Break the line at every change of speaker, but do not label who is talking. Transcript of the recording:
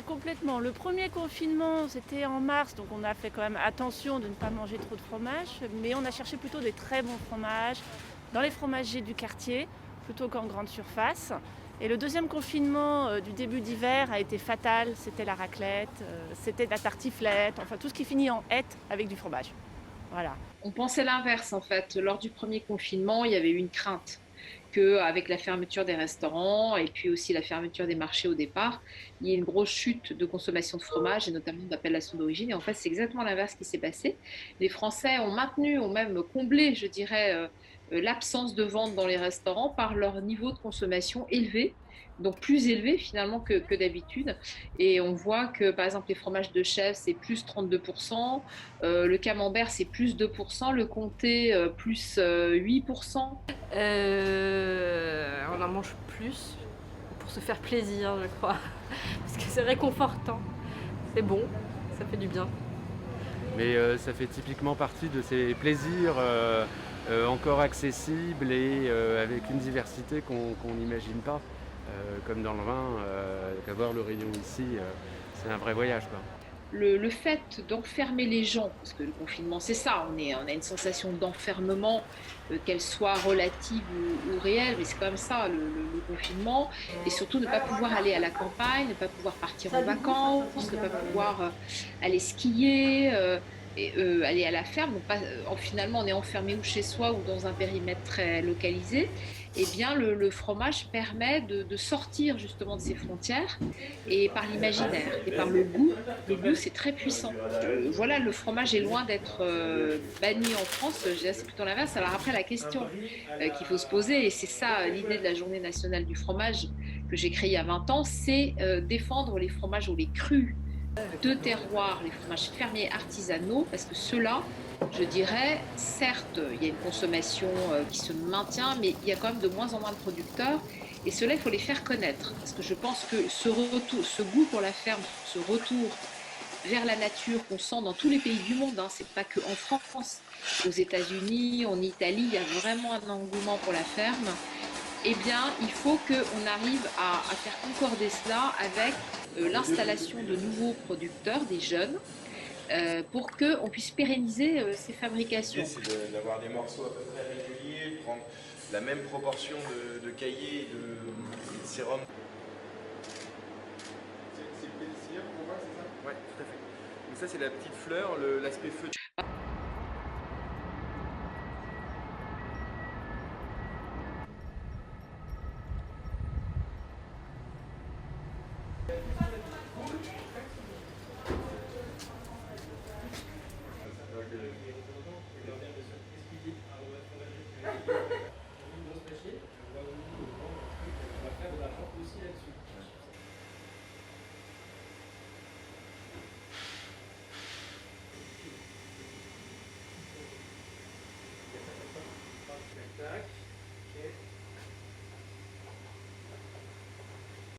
complètement. Le premier confinement, c'était en mars, donc on a fait quand même attention de ne pas manger trop de fromage, mais on a cherché plutôt des très bons fromages dans les fromagers du quartier, plutôt qu'en grande surface. Et le deuxième confinement du début d'hiver a été fatal, c'était la raclette, c'était la tartiflette, enfin tout ce qui finit en ette avec du fromage. Voilà.
On pensait l'inverse en fait. Lors du premier confinement, il y avait eu une crainte que, avec la fermeture des restaurants et puis aussi la fermeture des marchés au départ, il y ait une grosse chute de consommation de fromage et notamment d'appellation d'origine. Et en fait, c'est exactement l'inverse qui s'est passé. Les Français ont maintenu, ont même comblé, je dirais, l'absence de vente dans les restaurants par leur niveau de consommation élevé, donc plus élevé finalement que d'habitude. Et on voit que, par exemple, les fromages de chèvre, c'est plus 32%, le camembert, c'est plus 2%, le comté, plus 8%.
On en mange plus pour se faire plaisir, je crois. Parce que c'est réconfortant. C'est bon, ça fait du bien.
Mais ça fait typiquement partie de ces plaisirs encore accessibles et avec une diversité qu'on n'imagine pas. Comme dans le vin, qu'avoir le rayon ici, c'est un vrai voyage, quoi.
Le fait d'enfermer les gens, parce que le confinement, c'est ça, on a une sensation d'enfermement, qu'elle soit relative ou réelle, mais c'est quand même ça, le confinement, et surtout ne pas pouvoir aller à la campagne, ne pas pouvoir partir en vacances, ne pas pouvoir aller skier, aller à la ferme. Donc pas, finalement, on est enfermé ou chez soi ou dans un périmètre très localisé. Eh bien, le fromage permet de sortir justement de ces frontières et par l'imaginaire et par le goût, c'est très puissant. Voilà, le fromage est loin d'être banni en France. Je dirais c'est plutôt l'inverse. Alors après, la question qu'il faut se poser, et c'est ça l'idée de la Journée nationale du fromage que j'ai créée il y a 20 ans, c'est défendre les fromages ou les crus de terroir, les fromages fermiers artisanaux, parce que ceux-là, je dirais, certes, il y a une consommation qui se maintient, mais il y a quand même de moins en moins de producteurs. Et ceux-là, il faut les faire connaître. Parce que je pense que ce retour, ce goût pour la ferme, ce retour vers la nature qu'on sent dans tous les pays du monde, hein, c'est pas que en France, aux États-Unis, en Italie, il y a vraiment un engouement pour la ferme. Eh bien, il faut qu'on arrive à faire concorder cela avec l'installation de nouveaux producteurs, des jeunes, pour qu'on puisse pérenniser ces
L'idée,
fabrications.
c'est d'avoir des morceaux à peu près réguliers, de prendre la même proportion de caillé et de sérum. C'est le pédicillium qu'on voit, c'est ça? Ouais, tout à fait. Donc ça, c'est la petite fleur, l'aspect feu.